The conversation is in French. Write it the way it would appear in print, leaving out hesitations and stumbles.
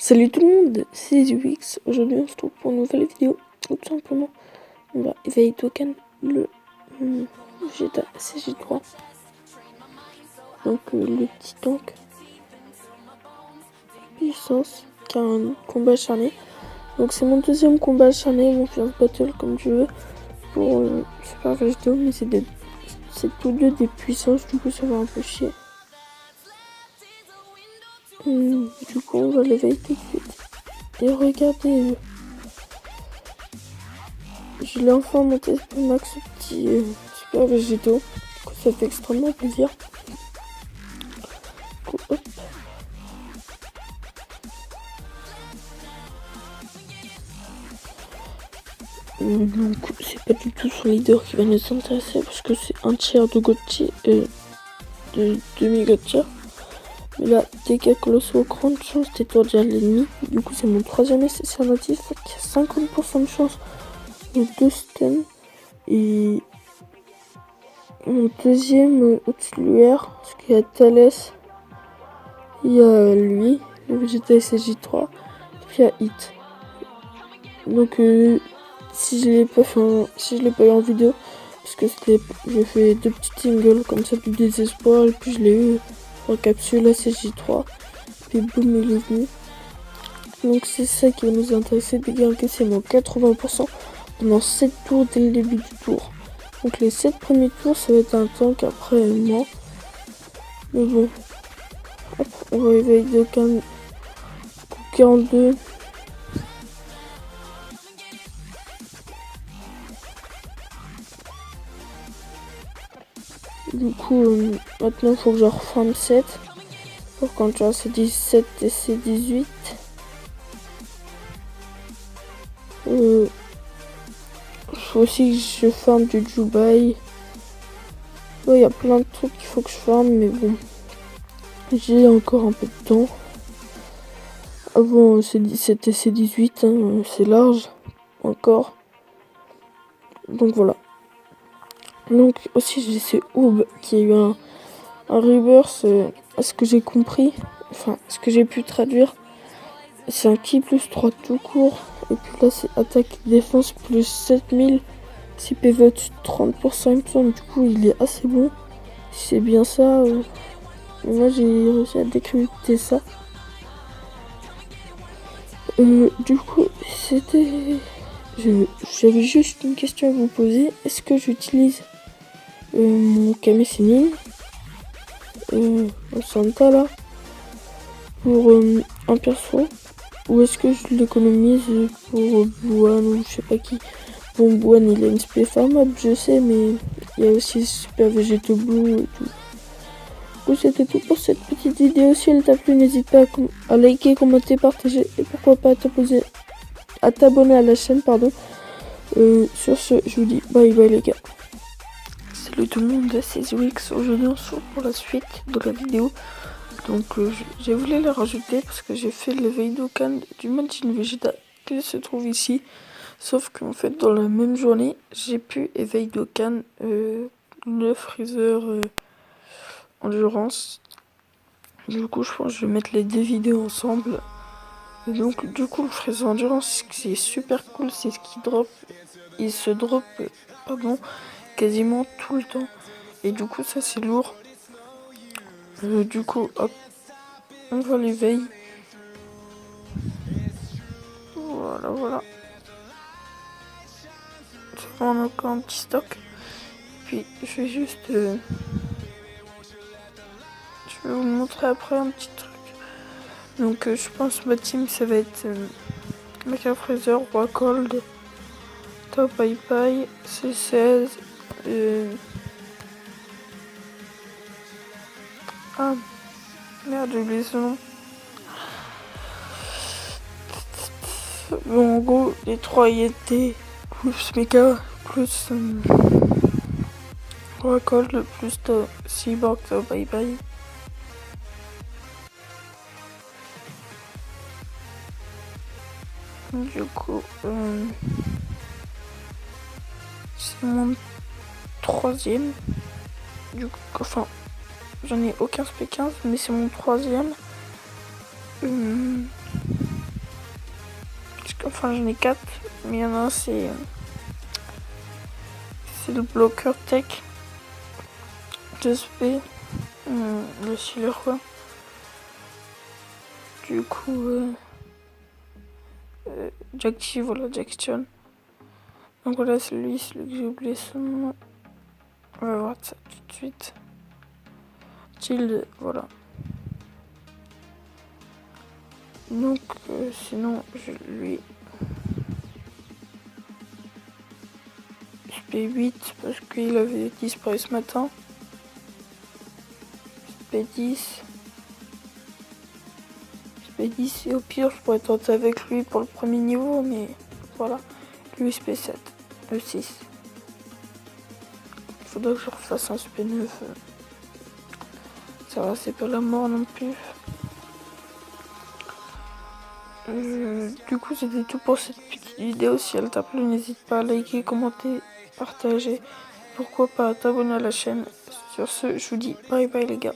Salut tout le monde, c'est UX. Aujourd'hui on se trouve pour une nouvelle vidéo. Tout simplement, on va éveiller token le Vegeta CJ3. Donc le petit tank puissance qui a un combat acharné. Donc c'est mon deuxième combat acharné, mon first battle comme tu veux pour Super Vegeta, mais c'est tous deux des puissances, du coup ça va un peu chier. Du coup on va l'éveiller tout de suite. Et regardez, je l'ai enfin monté max ce petit Super Vegeta. Du coup ça fait extrêmement plaisir. Du coup, hop. Donc c'est pas du tout son leader qui va nous intéresser parce que c'est un tiers de Gauthier de demi-Gauthier. Mais là, dégâts colossaux, grande chance d'étourdir l'ennemi. Du coup c'est mon troisième SSR natif qui a 50% de chance de 2 stuns. Et mon deuxième au-dessus de l'UR, parce qu'il y a Thalès, il y a lui, le Vegeta SSJ3, et puis il y a Hit. Donc si je l'ai pas eu en vidéo, parce que j'ai fait 2 petits singles comme ça du désespoir, et puis je l'ai eu en capsule SSJ3, puis boum il est venu. Donc c'est ça qui va nous intéresser, dégâts encaissés moins 80% pendant 7 tours dès le début du tour. Donc les 7 premiers tours ça va être un tank, après moi. Mais bon, hop, on va éveiller de 42. Du coup, maintenant il faut que je reforme 7 pour quand tu as c'est 17 et c'est 18. Il faut aussi que je farme du Jubai. Il y a plein de trucs qu'il faut que je farme, mais bon, j'ai encore un peu de temps. Avant c'est 17 et c'est 18, hein, c'est large encore. Donc voilà. Donc aussi j'ai ce Oob qui a eu un reverse, à ce que j'ai compris, enfin ce que j'ai pu traduire, c'est un ki plus 3 tout court, et puis là c'est attaque défense plus 7000, si PV au-dessus de 30%, il me semble. Du coup il est assez bon, si c'est bien ça. Moi j'ai réussi à décrypter ça. Du coup j'avais juste une question à vous poser. Est-ce que j'utilise mon Kame Sennin, Santa là, pour un perso, ou est-ce que je l'économise pour Bouane ou je sais pas qui. Bon, Bouane il a une spé farmable, je sais, mais il y a aussi Super Vegeta Blue et tout. Du coup c'était tout pour cette petite vidéo. Si elle t'a plu, n'hésite pas à liker, commenter, partager et pourquoi pas à t'abonner à la chaîne, pardon. Sur ce, je vous dis bye bye les gars. Salut tout le monde, c'est UX. Aujourd'hui on se retrouve pour la suite de la vidéo. Donc j'ai voulu la rajouter parce que j'ai fait l'éveil d'Okan du Majin Vegeta qui se trouve ici. Sauf qu'en fait dans la même journée j'ai pu éveil d'Okan le Freezer Endurance. Du coup je pense que je vais mettre les deux vidéos ensemble. Et donc du coup le Freezer Endurance, ce qui est super cool, c'est ce qui drop. Il se drop quasiment tout le temps. Et du coup ça c'est lourd. Du coup hop, on va l'éveil. Voilà. C'est vraiment encore un petit stock. Puis je vais juste je vais vous montrer après un petit truc. Donc je pense que ma team ça va être Mecha Freezer, Roi Cold, Top Pai, C16, ah merde, j'ai oublié ce nom. Bon, en gros, les 3 YT plus Mecha plus Roi Cold plus Cyborg, Top Pai. Du coup, c'est mon troisième. Du coup, enfin, j'en ai aucun SP15, mais c'est mon troisième. Enfin, j'en ai 4, mais il y en a un, c'est le bloqueur tech. 2SP, le sealer quoi. Du coup, Jack voilà, Jackson. Donc voilà, c'est lui que j'ai oublié son nom. On va voir ça tout de suite. Child, voilà. Donc, sinon, lui. SP8, parce qu'il avait disparu ce matin. SP10. SP10, et au pire, je pourrais tenter avec lui pour le premier niveau, mais voilà. Lui, SP7, le 6. Il faudrait que je refasse un SP9. Ça va, c'est pas la mort non plus. Du coup, c'était tout pour cette petite vidéo. Si elle t'a plu, n'hésite pas à liker, commenter, partager. Pourquoi pas t'abonner à la chaîne. Sur ce, je vous dis bye bye les gars.